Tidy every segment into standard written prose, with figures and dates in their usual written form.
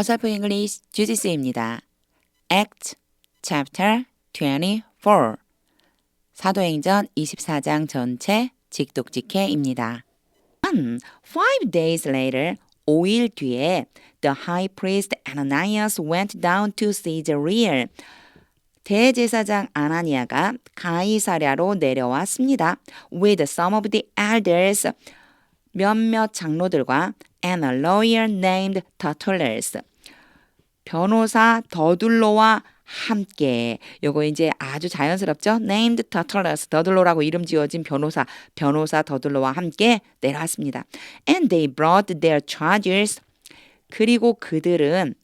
어설픈 잉글리시 주지스입니다. Act Chapter 24 사도행전 24장 전체 직독직해입니다. 5 days later, 5일 뒤에 the high priest Ananias went down to Caesarea. 대제사장 아나니아가 가이사랴로 내려왔습니다. With some of the elders, 몇몇 장로들과 and a lawyer named Tertullus, 변호사 더둘로와 함께. 요거 이제 아주 자연스럽죠? named Tertullus, 더둘로라고 이름 지어진 변호사 더둘로와 함께 내려왔습니다. And they brought their charges. 그리고 그들은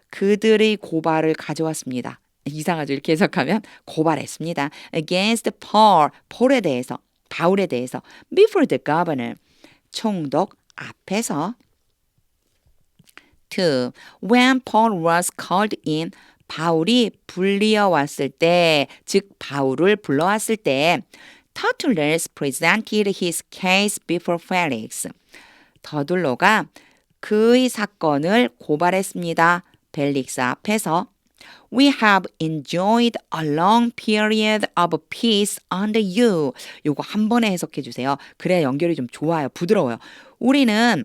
그들의 고발을 가져왔습니다. 이상하죠? 이렇게 해석하면 고발했습니다. against Paul, 바울에 대해서 before the governor, 총독 앞에서. 2. When Paul was called in, 바울이 불리어 왔을 때, 즉 바울을 불러왔을 때, Tertullus presented his case before Felix. 더둘로가 그의 사건을 고발했습니다. 벨릭스 앞에서. We have enjoyed a long period of peace under you. 요거 한 번에 해석해 주세요. 그래야 연결이 좀 좋아요. 부드러워요. 우리는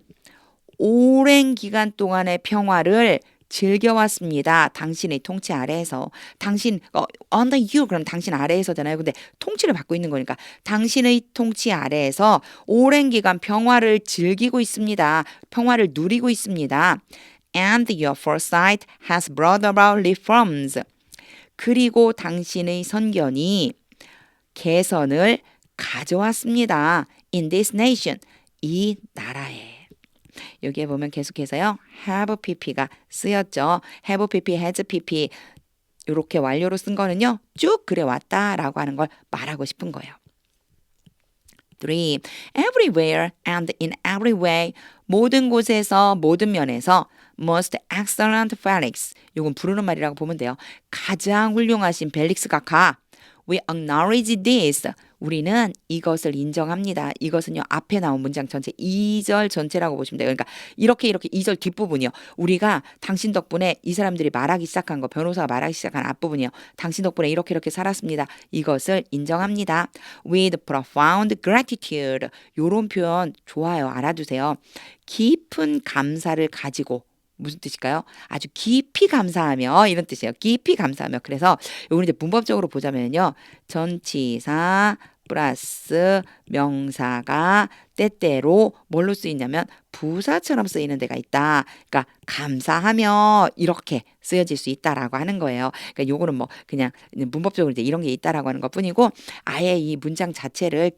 오랜 기간 동안의 평화를 즐겨왔습니다. 당신의 통치 아래에서. under you 그럼 당신 아래에서잖아요. 근데 통치를 받고 있는 거니까 당신의 통치 아래에서 오랜 기간 평화를 즐기고 있습니다. 평화를 누리고 있습니다. And your foresight has brought about reforms. 그리고 당신의 선견이 개선을 가져왔습니다. In this nation, 이 나라에. 여기에 보면 계속해서요. have pp가 쓰였죠. have pp, has pp 이렇게 완료로 쓴 거는요. 쭉 그래왔다라고 하는 걸 말하고 싶은 거예요. 3. Everywhere and in every way, 모든 곳에서 모든 면에서 most excellent Felix, 이건 부르는 말이라고 보면 돼요. 가장 훌륭하신 벨릭스가 가. We acknowledge this. 우리는 이것을 인정합니다. 이것은요. 앞에 나온 문장 전체 2절 전체라고 보시면 돼요. 그러니까 이렇게 2절 뒷부분이요. 우리가 당신 덕분에 이 사람들이 말하기 시작한 거, 변호사가 말하기 시작한 앞부분이요. 당신 덕분에 이렇게 살았습니다. 이것을 인정합니다. With profound gratitude. 요런 표현 좋아요. 알아두세요. 깊은 감사를 가지고. 무슨 뜻일까요? 아주 깊이 감사하며 이런 뜻이에요. 깊이 감사하며. 그래서 이걸 이제 문법적으로 보자면요. 전치사 플러스 명사가 때때로 뭘로 쓰이냐면 부사처럼 쓰이는 데가 있다. 그러니까 감사하며 이렇게 쓰여질 수 있다라고 하는 거예요. 그러니까 요거는 뭐 그냥 문법적으로 이제 이런 게 있다라고 하는 것뿐이고 아예 이 문장 자체를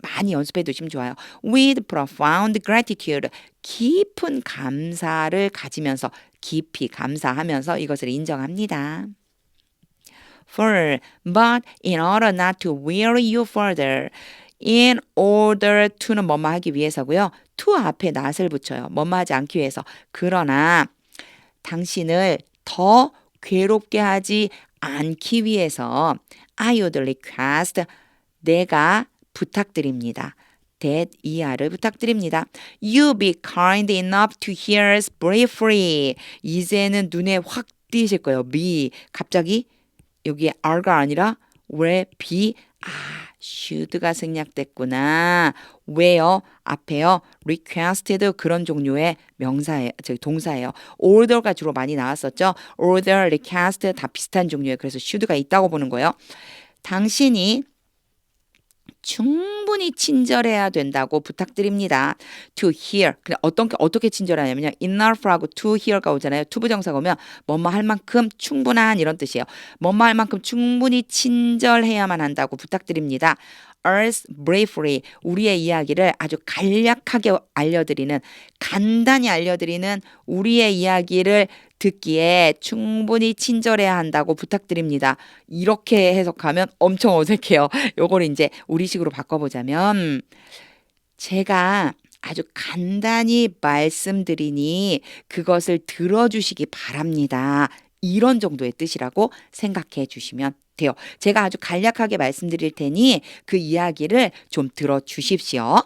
많이 연습해 두시면 좋아요. With profound gratitude, 깊은 감사를 가지면서 깊이 감사하면서 이것을 인정합니다. 4. But in order not to weary you further, in order to는 뭐뭐 하기 위해서고요. to 앞에 not을 붙여요. 뭐뭐 하지 않기 위해서. 그러나 당신을 더 괴롭게 하지 않기 위해서 I would request, 내가 부탁드립니다. that 이하를 부탁드립니다. You be kind enough to hear us briefly. 이제는 눈에 확 띄실 거예요. be 갑자기 여기에 are가 아니라 where be should가 생략됐구나. where 앞에요. requested 그런 종류의 명사예요. 동사예요. order가 주로 많이 나왔었죠. order, request 다 비슷한 종류예요. 그래서 should가 있다고 보는 거예요. 당신이 충분히 친절해야 된다고 부탁드립니다. To hear. 어떻게 친절하냐면요. enough라고 to hear가 오잖아요. to 부정사가 오면 뭐뭐 할 만큼 충분한 이런 뜻이에요. 뭐뭐 할 만큼 충분히 친절해야만 한다고 부탁드립니다. Us briefly. 우리의 이야기를 아주 간략하게 알려드리는, 간단히 알려드리는 우리의 이야기를 듣기에 충분히 친절해야 한다고 부탁드립니다. 이렇게 해석하면 엄청 어색해요. 요걸 이제 우리식으로 바꿔보자면 제가 아주 간단히 말씀드리니 그것을 들어주시기 바랍니다. 이런 정도의 뜻이라고 생각해 주시면 돼요. 제가 아주 간략하게 말씀드릴 테니 그 이야기를 좀 들어주십시오.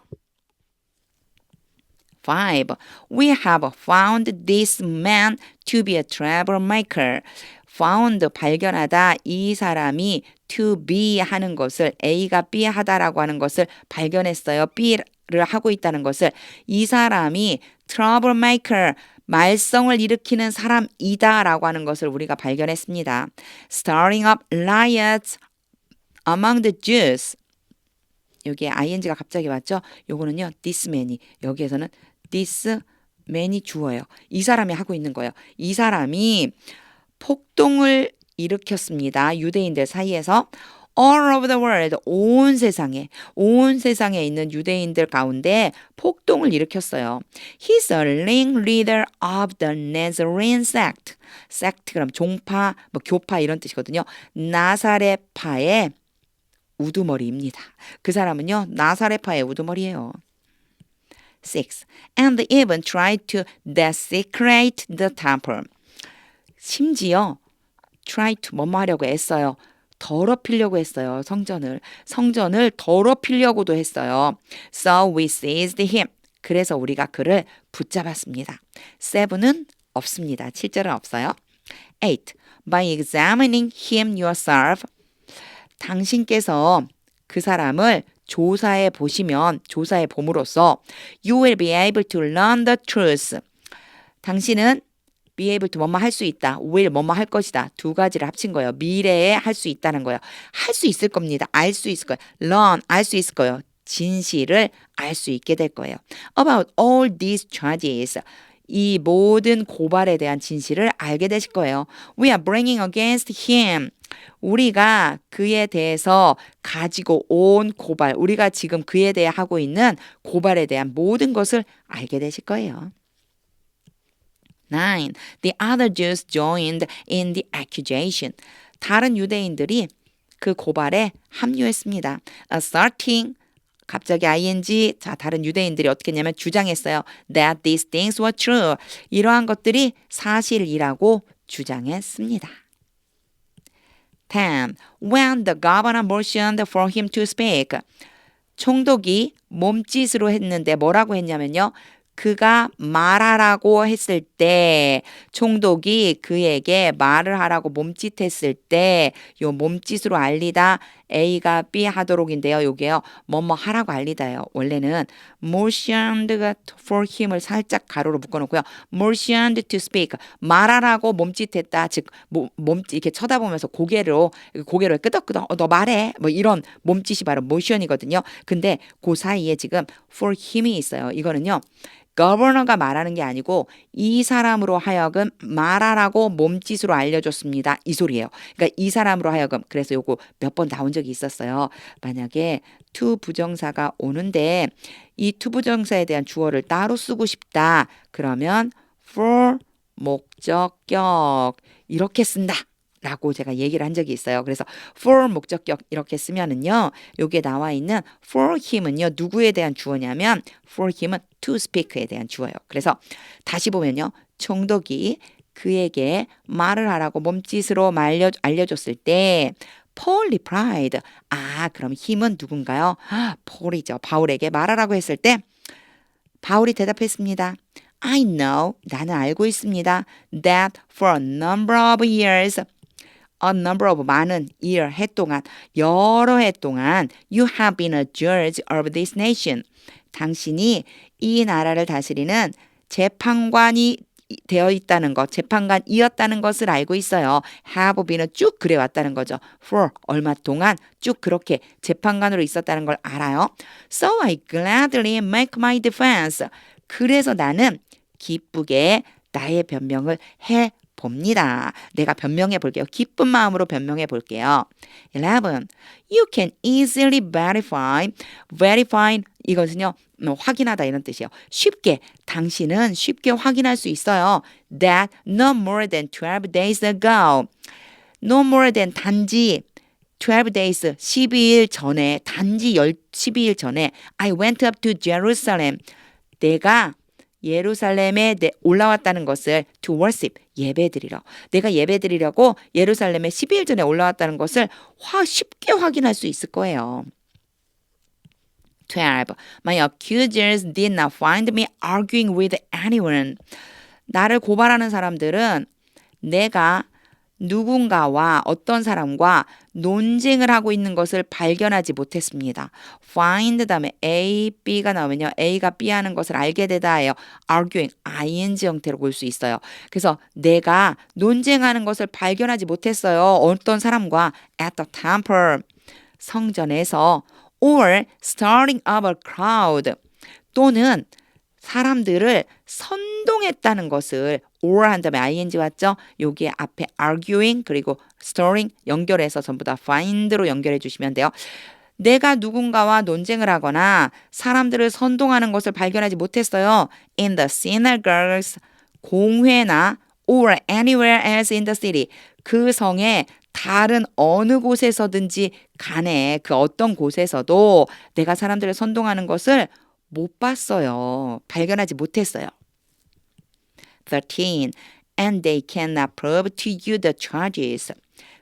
5. We have found this man to be a troublemaker. found 발견하다 이 사람이 to be 하는 것을 A가 B 하다라고 하는 것을 발견했어요. B를 하고 있다는 것을 이 사람이 troublemaker 말썽을 일으키는 사람이다라고 하는 것을 우리가 발견했습니다. Stirring up riots among the Jews. 여기에 ing가 갑자기 왔죠? 요거는요. this man이 여기에서는 this man이 주어예요. 이 사람이 하고 있는 거예요. 이 사람이 폭동을 일으켰습니다. 유대인들 사이에서 all over the world 온 세상에 있는 유대인들 가운데 폭동을 일으켰어요. He's a ringleader of the Nazarene sect. sect 그럼 종파, 뭐 교파 이런 뜻이거든요. 나사렛파의 우두머리입니다. 그 사람은요. 나사렛파의 우두머리예요. 6. And even tried to desecrate the temple. 심지어 try to 뭐뭐 하려고 애써요. 더럽히려고 했어요. 성전을 더럽히려고도 했어요. So we seized him. 그래서 우리가 그를 붙잡았습니다. 7은 없습니다. 7절은 없어요. 8. By examining him yourself. 당신께서 그 사람을 조사해 봄으로써 you will be able to learn the truth. 당신은 be able to 뭐뭐 할 수 있다. will 뭐뭐 할 것이다. 두 가지를 합친 거예요. 미래에 할 수 있다는 거예요. 할 수 있을 겁니다. 알 수 있을 거예요. learn 알 수 있을 거예요. 진실을 알 수 있게 될 거예요. About all these charges. 이 모든 고발에 대한 진실을 알게 되실 거예요. We are bringing against him. 우리가 그에 대해서 가지고 온 고발, 우리가 지금 그에 대해 하고 있는 고발에 대한 모든 것을 알게 되실 거예요. 9. The other Jews joined in the accusation. 다른 유대인들이 그 고발에 합류했습니다. Asserting 갑자기 ing 자 다른 유대인들이 어떻게 했냐면 주장했어요. That these things were true. 이러한 것들이 사실이라고 주장했습니다. 10. When the governor motioned for him to speak. 총독이 몸짓으로 했는데 뭐라고 했냐면요. 그가 말하라고 했을 때 총독이 그에게 말을 하라고 몸짓했을 때 요 몸짓으로 알리다 A가 B 하도록인데요. 요게요. 뭐뭐 하라고 알리다예요. 원래는 motioned for him을 살짝 가로로 묶어놓고요. motioned to speak 말하라고 몸짓했다. 즉 몸짓 이렇게 쳐다보면서 고개로 끄덕끄덕 너 말해 뭐 이런 몸짓이 바로 motion이거든요. 근데 그 사이에 지금 for him이 있어요. 이거는요. 거버너가 말하는 게 아니고 이 사람으로 하여금 말하라고 몸짓으로 알려줬습니다. 이 소리예요. 그러니까 이 사람으로 하여금 그래서 요거 몇 번 나온 적이 있었어요. 만약에 to 부정사가 오는데 이 to 부정사에 대한 주어를 따로 쓰고 싶다. 그러면 for 목적격 이렇게 쓴다. 라고 제가 얘기를 한 적이 있어요. 그래서 for 목적격 이렇게 쓰면은요. 여기에 나와 있는 for him은요. 누구에 대한 주어냐면 for him은 to speak에 대한 주어예요. 그래서 다시 보면요. 총독이 그에게 말을 하라고 몸짓으로 알려줬을 때 Paul replied. 그럼 him은 누군가요? Paul이죠. 바울에게 말하라고 했을 때 바울이 대답했습니다. I know. 나는 알고 있습니다. That for a number of years a number of 많은 year 해 동안 여러 해 동안 you have been a judge of this nation. 당신이 이 나라를 다스리는 재판관이 되어 있다는 것, 재판관이었다는 것을 알고 있어요. have been은 쭉 그래 왔다는 거죠. for 얼마 동안 쭉 그렇게 재판관으로 있었다는 걸 알아요. So I gladly make my defense. 그래서 나는 기쁘게 나의 변명을 해 봅니다. 내가 변명해 볼게요. 기쁜 마음으로 변명해 볼게요. 11. You can easily verify. 이것은요. 확인하다 이런 뜻이에요. 당신은 쉽게 확인할 수 있어요. That no more than 12 days ago. No more than 단지 12 days 12일 전에 단지 12일 전에 I went up to Jerusalem. 내가 예루살렘에 올라왔다는 것을 to worship, 예배드리러. 내가 예배드리려고 예루살렘에 12일 전에 올라왔다는 것을 쉽게 확인할 수 있을 거예요. 12. My accusers did not find me arguing with anyone. 나를 고발하는 사람들은 내가 누군가와 어떤 사람과 논쟁을 하고 있는 것을 발견하지 못했습니다. find 다음에 A, B가 나오면요. A가 B 하는 것을 알게 되다예요. arguing, ing 형태로 볼 수 있어요. 그래서 내가 논쟁하는 것을 발견하지 못했어요. 어떤 사람과 at the temple, 성전에서 or stirring up a crowd 또는 사람들을 선동했다는 것을 or 한 다음에 ing 왔죠? 여기에 앞에 arguing 그리고 stirring 연결해서 전부 다 find로 연결해 주시면 돼요. 내가 누군가와 논쟁을 하거나 사람들을 선동하는 것을 발견하지 못했어요. In the synagogues, 공회나 or anywhere else in the city. 그 성에 다른 어느 곳에서든지 간에 그 어떤 곳에서도 내가 사람들을 선동하는 것을 못 봤어요. 발견하지 못했어요. 13. And they cannot prove to you the charges.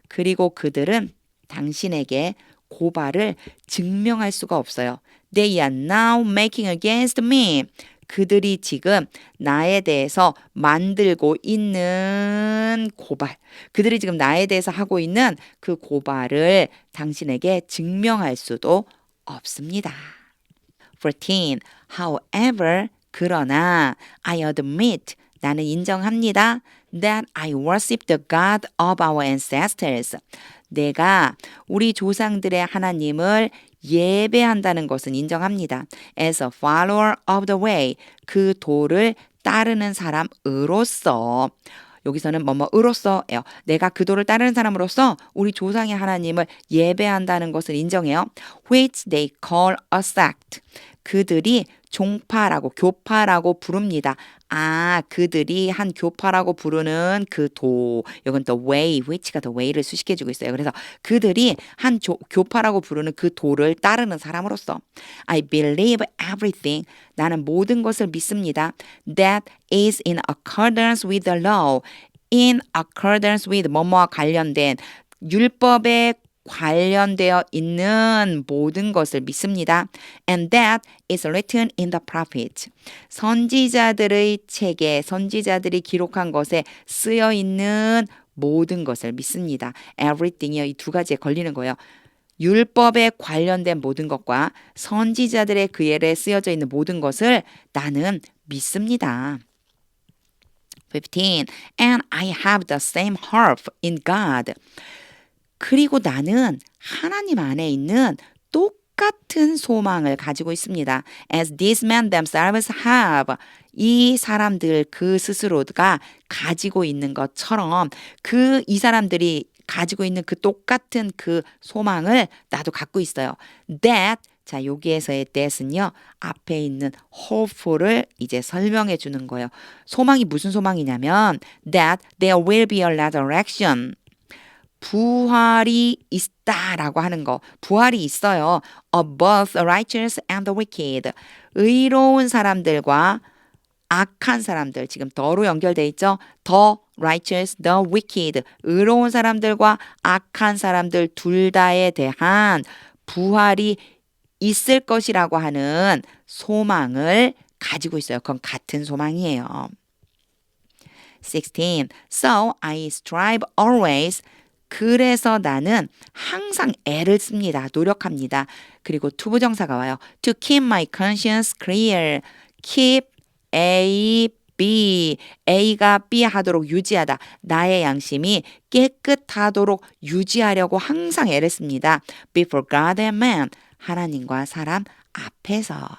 그리고 그들은 당신에게 고발을 증명할 수가 없어요. They are now making against me. 그들이 지금 나에 대해서 만들고 있는 고발. 그들이 지금 나에 대해서 하고 있는 그 고발을 당신에게 증명할 수도 없습니다. 14. However, 그러나 I admit, 나는 인정합니다. That I worship the God of our ancestors. 내가 우리 조상들의 하나님을 예배한다는 것은 인정합니다. As a follower of the way, 그 도를 따르는 사람으로서 여기서는 뭐뭐으로써예요. 내가 그 도를 따르는 사람으로서 우리 조상의 하나님을 예배한다는 것을 인정해요. Which they call a sect. 그들이 종파라고 교파라고 부릅니다. 아, 그들이 한 교파라고 부르는 그 도. 이건 the way, which가 the way를 수식해주고 있어요. 그래서 그들이 한 교파라고 부르는 그 도를 따르는 사람으로서 I believe everything. 나는 모든 것을 믿습니다. That is in accordance with the law. In accordance with 뭐뭐와 관련된 율법에 관련되어 있는 모든 것을 믿습니다. And that is written in the prophets. 선지자들의 책에 선지자들이 기록한 것에 쓰여 있는 모든 것을 믿습니다. Everything이요. 이 두 가지에 걸리는 거예요. 율법에 관련된 모든 것과 선지자들의 글에 쓰여져 있는 모든 것을 나는 믿습니다. 15. And I have the same hope in God. 그리고 나는 하나님 안에 있는 똑같은 소망을 가지고 있습니다. As these men themselves have. 이 사람들 그 스스로가 가지고 있는 것처럼 이 사람들이 가지고 있는 그 똑같은 그 소망을 나도 갖고 있어요. That 자, 여기에서의 that은요, 앞에 있는 hope를 이제 설명해 주는 거예요. 소망이 무슨 소망이냐면 that there will be a resurrection. 부활이 있다라고 하는 거. 부활이 있어요. Of both the righteous and the wicked. 의로운 사람들과 악한 사람들. 지금 더로 연결돼 있죠. The righteous, the wicked. 의로운 사람들과 악한 사람들 둘 다에 대한 부활이 있을 것이라고 하는 소망을 가지고 있어요. 그건 같은 소망이에요. 16. So I strive always. 그래서 나는 항상 애를 씁니다. 노력합니다. 그리고 투부정사가 와요. To keep my conscience clear. Keep A, B. A가 B 하도록 유지하다. 나의 양심이 깨끗하도록 유지하려고 항상 애를 씁니다. Before God and man. 하나님과 사람 앞에서.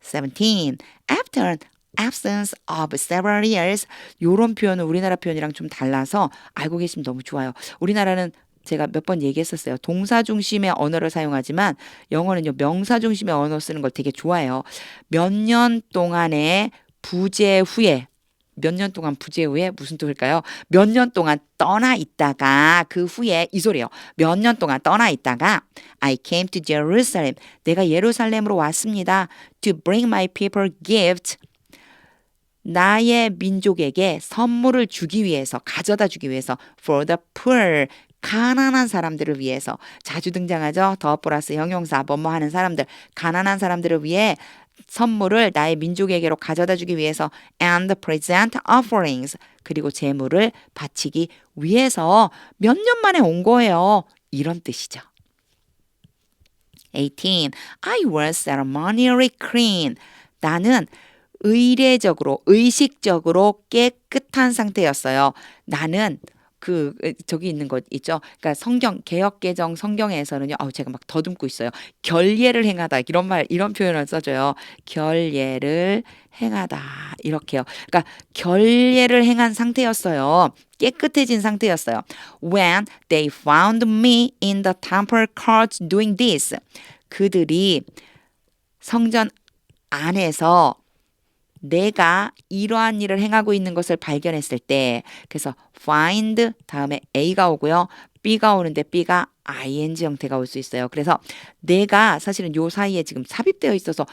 17. After absence of several years. 요런 표현은 우리나라 표현이랑 좀 달라서 알고 계시면 너무 좋아요. 우리나라는 제가 몇 번 얘기했었어요. 동사 중심의 언어를 사용하지만 영어는요, 명사 중심의 언어 쓰는 걸 되게 좋아해요. 몇 년 동안의 부재 후에 몇 년 동안 부재 후에 무슨 뜻일까요? 몇 년 동안 떠나 있다가 그 후에 이 소리예요. 몇 년 동안 떠나 있다가 I came to Jerusalem. 내가 예루살렘으로 왔습니다. To bring my people gift. 나의 민족에게 선물을 주기 위해서, 가져다 주기 위해서 for the poor, 가난한 사람들을 위해서 자주 등장하죠. 더 플러스 형용사 뭐뭐 하는 사람들, 가난한 사람들을 위해 선물을 나의 민족에게로 가져다 주기 위해서 and present offerings 그리고 제물을 바치기 위해서 몇 년 만에 온 거예요. 이런 뜻이죠. 18. I was ceremonially clean. 나는 의식적으로 깨끗한 상태였어요. 나는 저기 있는 것 있죠. 그러니까 개역개정 성경에서는요. 제가 막 더듬고 있어요. 결례를 행하다. 이런 표현을 써줘요. 결례를 행하다. 이렇게요. 그러니까 결례를 행한 상태였어요. 깨끗해진 상태였어요. When they found me in the temple courts doing this. 그들이 성전 안에서 내가 이러한 일을 행하고 있는 것을 발견했을 때 그래서 find 다음에 A가 오고요. B가 오는데 B가 ing 형태가 올 수 있어요. 그래서 내가 사실은 요 사이에 지금 삽입되어 있어서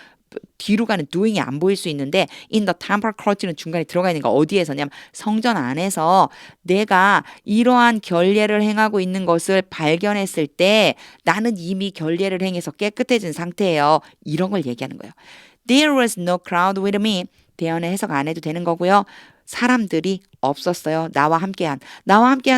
뒤로 가는 doing이 안 보일 수 있는데 in the temple court는 중간에 들어가 있는 거 어디에서냐면 성전 안에서 내가 이러한 결례를 행하고 있는 것을 발견했을 때 나는 이미 결례를 행해서 깨끗해진 상태예요. 이런 걸 얘기하는 거예요. There was no crowd with me. 대언의 해석 안 해도 되는 거고요. 사람들이 없었어요. 나와 함께한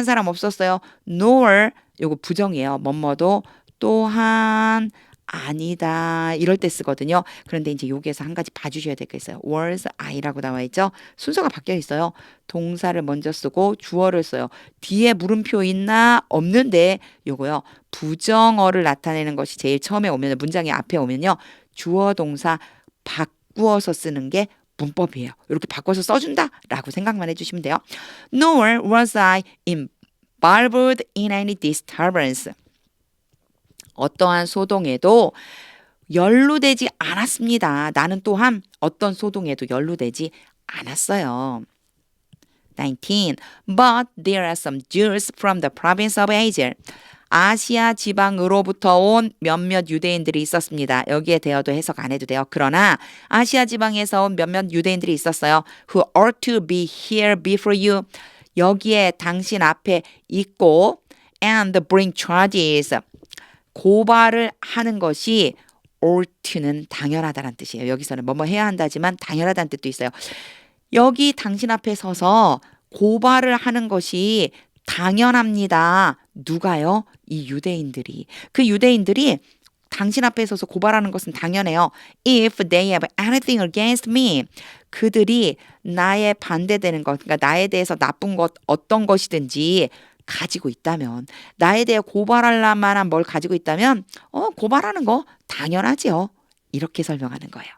사람 없었어요. Nor 요거 부정이에요. 뭐뭐도 또한 아니다. 이럴 때 쓰거든요. 그런데 이제 여기에서 한 가지 봐주셔야 되겠어요. was I라고 나와 있죠. 순서가 바뀌어 있어요. 동사를 먼저 쓰고 주어를 써요. 뒤에 물음표 있나? 없는데 요거요. 부정어를 나타내는 것이 제일 처음에 오면 문장의 앞에 오면요. 주어 동사 바꾸어서 쓰는 게 문법이에요. 이렇게 바꿔서 써준다라고 생각만 해주시면 돼요. Nor was I involved in any disturbance. 어떠한 소동에도 연루되지 않았습니다. 나는 또한 어떤 소동에도 연루되지 않았어요. 19. But there are some Jews from the province of Asia. 아시아 지방으로부터 온 몇몇 유대인들이 있었습니다. 여기에 대어도 해석 안 해도 돼요. 그러나 아시아 지방에서 온 몇몇 유대인들이 있었어요. Who ought to be here before you. 여기에 당신 앞에 있고 and bring charges. 고발을 하는 것이 ought는 당연하다는 뜻이에요. 여기서는 뭐뭐 해야 한다지만 당연하다는 뜻도 있어요. 여기 당신 앞에 서서 고발을 하는 것이 당연합니다. 누가요? 이 유대인들이. 그 유대인들이 당신 앞에 서서 고발하는 것은 당연해요. If they have anything against me. 그들이 나에 반대되는 것, 그러니까 나에 대해서 나쁜 것, 어떤 것이든지 가지고 있다면, 나에 대해 고발할 만한 뭘 가지고 있다면, 고발하는 거 당연하지요. 이렇게 설명하는 거예요.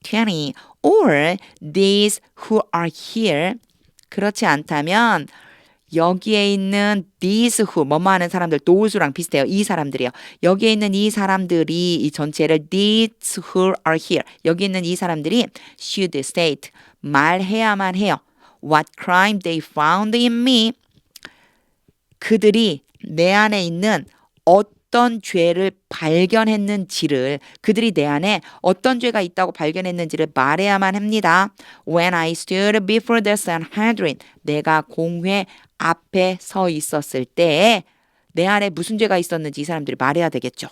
20. Or these who are here. 그렇지 않다면 여기에 있는 these who 뭐뭐 하는 사람들 those랑 비슷해요. 이 사람들이요. 여기에 있는 이 사람들이 이 전체를 these who are here. 여기 있는 이 사람들이 should state 말해야만 해요. What crime they found in me. 그들이 내 안에 있는 어떤 죄를 발견했는지를 그들이 내 안에 어떤 죄가 있다고 발견했는지를 말해야만 합니다. When I stood before the Sanhedrin 내가 공회 앞에 서 있었을 때 내 안에 무슨 죄가 있었는지 이 사람들이 말해야 되겠죠.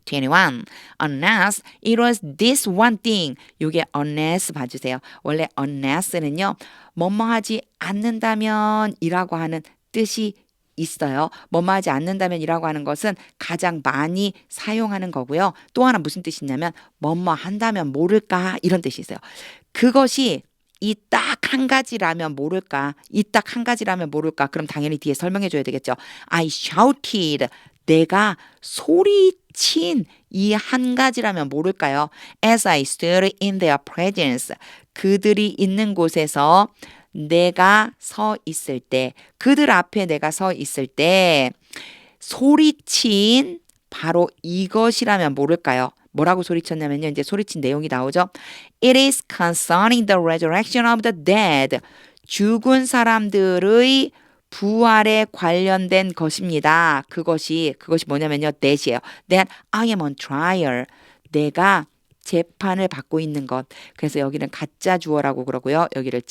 21. Unless it was this one thing. 이게 unless 봐주세요. 원래 unless는요. 뭐뭐 하지 않는다면 이라고 하는 뜻이 있어요. 뭐뭐 하지 않는다면 이라고 하는 것은 가장 많이 사용하는 거고요. 또 하나 무슨 뜻이 있냐면 뭐뭐 한다면 모를까 이런 뜻이 있어요. 그것이 이 딱 한 가지라면 모를까? 이 딱 한 가지라면 모를까? 그럼 당연히 뒤에 설명해 줘야 되겠죠. I shouted. 내가 소리친 이 한 가지라면 모를까요? As I stood in their presence. 그들이 있는 곳에서 내가 서 있을 때, 그들 앞에 내가 서 있을 때 소리친 바로 이것이라면 모를까요? 뭐라고 소리쳤냐면요. 이제 소리친 내용이 나오죠. It is concerning the resurrection of the dead. 죽은 사람들의 부활에 관련된 것입니다. 그것이 뭐냐면요. that이에요. That I am on trial. 내가 재판을 받고 있는 것. 그래서 여기는 가짜 주어라고 그러고요. 여기를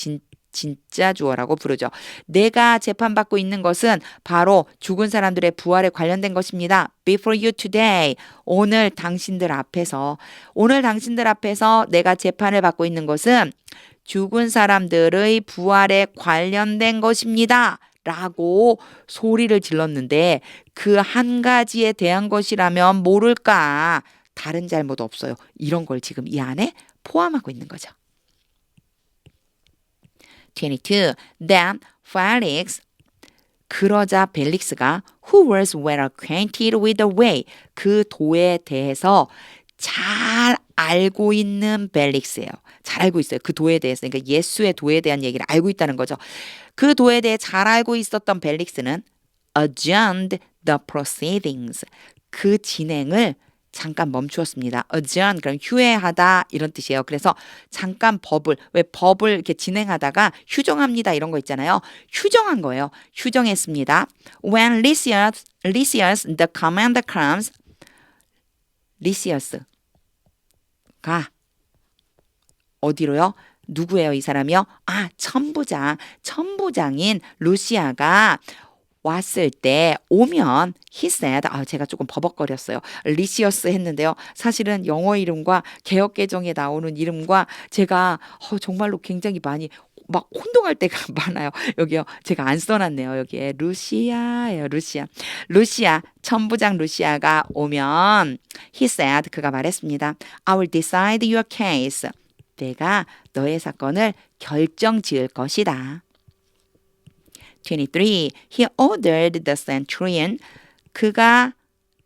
진짜 주어라고 부르죠. 내가 재판받고 있는 것은 바로 죽은 사람들의 부활에 관련된 것입니다. Before you today. 오늘 당신들 앞에서 내가 재판을 받고 있는 것은 죽은 사람들의 부활에 관련된 것입니다. 라고 소리를 질렀는데 그 한 가지에 대한 것이라면 모를까? 다른 잘못 없어요. 이런 걸 지금 이 안에 포함하고 있는 거죠. 22. Then Felix 그러자 벨릭스가 who was well acquainted with the way 그 도에 대해서 잘 알고 있는 벨릭스예요. 잘 알고 있어요. 그 도에 대해서. 그러니까 예수의 도에 대한 얘기를 알고 있다는 거죠. 그 도에 대해 잘 알고 있었던 벨릭스는 adjourned the proceedings. 그 진행을 잠깐 멈추었습니다. adjourn 그럼 휴회하다 이런 뜻이에요. 그래서 잠깐 왜 법을 이렇게 진행하다가 휴정합니다 이런 거 있잖아요. 휴정한 거예요. 휴정했습니다. When Lysias the commander comes 리시어스가 어디로요? 누구예요 이 사람이요? 천부장인 루시아가 왔을 때 오면 he said 제가 조금 버벅거렸어요. 리시어스 했는데요. 사실은 영어 이름과 개역개정에 나오는 이름과 제가 정말로 굉장히 많이 막 혼동할 때가 많아요. 여기요. 제가 안 써놨네요. 여기에 루시아예요. 루시아 천부장 루시아가 오면 he said 그가 말했습니다. I will decide your case. 내가 너의 사건을 결정 지을 것이다. 23. He ordered the centurion. 그가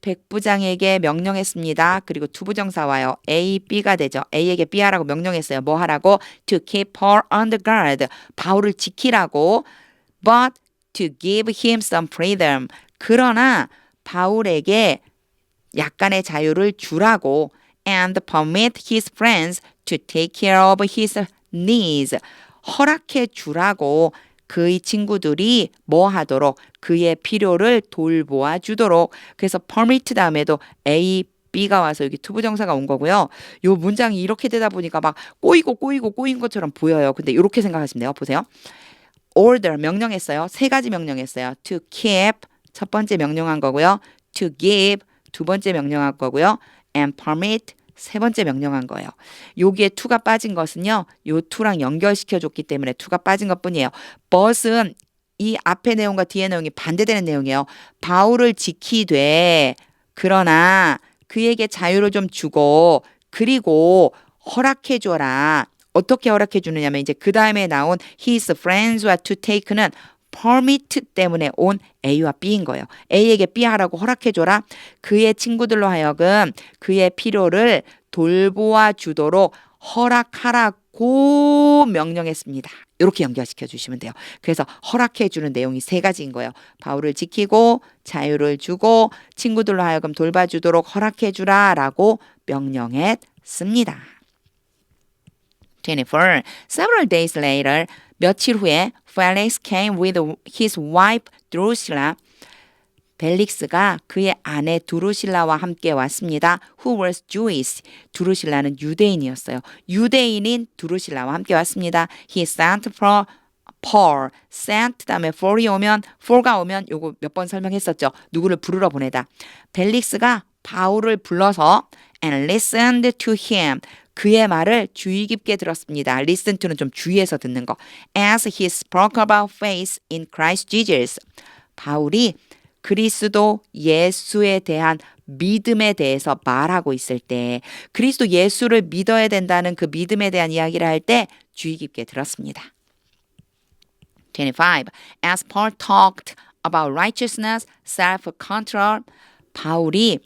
백부장에게 명령했습니다. 그리고 투부정사 와요. A, B가 되죠. A에게 B 하라고 명령했어요. 뭐 하라고? To keep Paul on the guard. 바울을 지키라고. But to give him some freedom. 그러나 바울에게 약간의 자유를 주라고. And permit his friends to take care of his needs. 허락해 주라고. 그의 친구들이 뭐 하도록 그의 필요를 돌보아 주도록. 그래서 permit 다음에도 A, B가 와서 여기 투부정사가 온 거고요. 요 문장이 이렇게 되다 보니까 막 꼬인 것처럼 보여요. 근데 이렇게 생각하시면 돼요. 보세요. order 명령했어요. 세 가지 명령했어요. to keep 첫 번째 명령한 거고요. to give 두 번째 명령한 거고요. and permit 세 번째 명령한 거예요. 여기에 to가 빠진 것은요. 요 to랑 연결시켜줬기 때문에 to가 빠진 것뿐이에요. but은 이 앞의 내용과 뒤의 내용이 반대되는 내용이에요. 바울을 지키되 그러나 그에게 자유를 좀 주고 그리고 허락해줘라. 어떻게 허락해주느냐면 이제 그 다음에 나온 his friends와 to take는 permit 때문에 온 A와 B인 거예요. A에게 B 하라고 허락해줘라. 그의 친구들로 하여금 그의 필요를 돌보아 주도록 허락하라고 명령했습니다. 이렇게 연결시켜 주시면 돼요. 그래서 허락해 주는 내용이 세 가지인 거예요. 바울을 지키고 자유를 주고 친구들로 하여금 돌봐주도록 허락해 주라라고 명령했습니다. 24. Several days later, 며칠 후에 Felix came with his wife Drusilla. 벨릭스가 그의 아내 두루실라와 함께 왔습니다. Who was Jewish. 두루실라는 유대인이었어요. 유대인인 두루실라와 함께 왔습니다. He sent for Paul. sent 다음에 for이 오면 for가 오면 요거 몇 번 설명했었죠. 누구를 부르러 보내다. 벨릭스가 바울을 불러서 and listened to him. 그의 말을 주의 깊게 들었습니다. Listen to는 좀 주의해서 듣는 거. As he spoke about faith in Christ Jesus. 바울이 그리스도 예수에 대한 믿음에 대해서 말하고 있을 때 그리스도 예수를 믿어야 된다는 그 믿음에 대한 이야기를 할 때 주의 깊게 들었습니다. 25. As Paul talked about righteousness, self-control, 바울이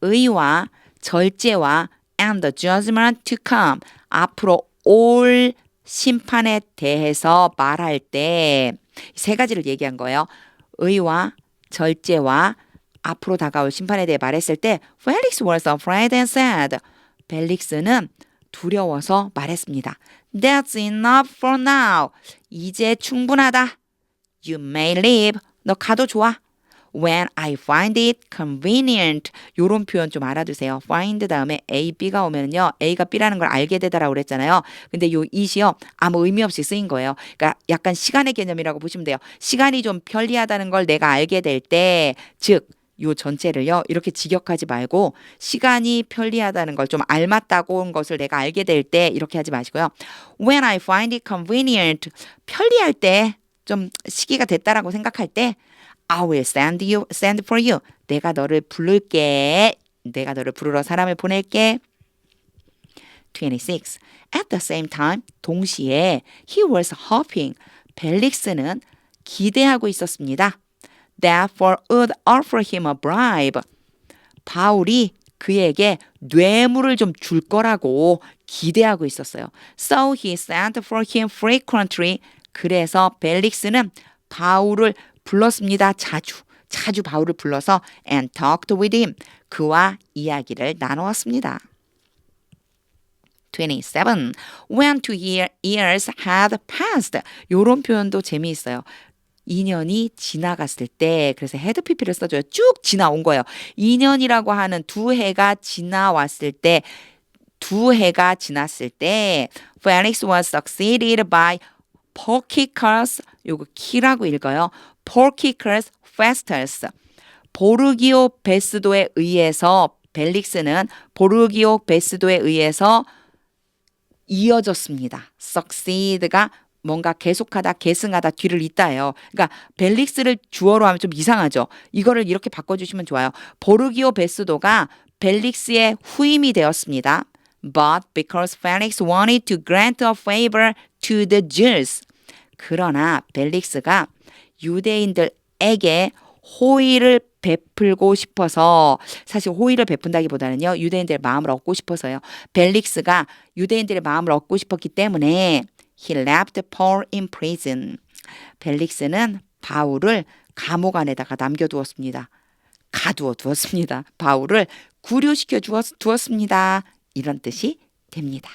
의와 절제와 and the judgment to come, 앞으로 올 심판에 대해서 말할 때 세 가지를 얘기한 거예요. 의와 절제와 앞으로 다가올 심판에 대해 말했을 때 Felix was afraid and said, 벨릭스는 두려워서 말했습니다. That's enough for now. 이제 충분하다. You may leave. 너 가도 좋아. When I find it convenient. 요런 표현 좀 알아두세요. find 다음에 A, B가 오면요. A가 B라는 걸 알게 되다라고 그랬잖아요. 근데 요 it이요. 아무 의미 없이 쓰인 거예요. 그러니까 약간 시간의 개념이라고 보시면 돼요. 시간이 좀 편리하다는 걸 내가 알게 될 때, 즉, 요 전체를요. 이렇게 직역하지 말고 시간이 편리하다는 걸 좀 알맞다고 온 것을 내가 알게 될 때 이렇게 하지 마시고요. When I find it convenient. 편리할 때, 좀 시기가 됐다라고 생각할 때 I will send for you. 내가 너를 부를게. 내가 너를 부르러 사람을 보낼게. 26. At the same time, 동시에 he was hoping. 벨릭스는 기대하고 있었습니다. That Paul would offer him a bribe. 바울이 그에게 뇌물을 좀 줄 거라고 기대하고 있었어요. So he sent for him frequently. 그래서 벨릭스는 바울을 불렀습니다. 자주 바울을 불러서 and talked with him. 그와 이야기를 나누었습니다. 27. When 2 years had passed. 요런 표현도 재미있어요. 2년이 지나갔을 때, 그래서 had pp를 써줘요. 쭉 지나온 거예요. 2년이라고 하는 2해가 지나왔을 때, 2해가 지났을 때, Felix was succeeded by Porkicus, 요거 키라고 읽어요. Porkicus Festus. 보르기오 베스도에 의해서 벨릭스는 보르기오 베스도에 의해서 이어졌습니다. succeed가 뭔가 계속하다, 계승하다, 뒤를 잇다예요. 그러니까 벨릭스를 주어로 하면 좀 이상하죠. 이거를 이렇게 바꿔주시면 좋아요. 보르기오 베스도가 벨릭스의 후임이 되었습니다. But because Felix wanted to grant a favor to the Jews. 그러나 벨릭스가 유대인들에게 호의를 베풀고 싶어서, 사실 호의를 베푼다기보다는요, 유대인들의 마음을 얻고 싶어서요. 벨릭스가 유대인들의 마음을 얻고 싶었기 때문에 he left Paul in prison. 벨릭스는 바울을 감옥 안에다가 남겨두었습니다. 가두어 두었습니다. 바울을 구류시켜 두었습니다. 이런 뜻이 됩니다.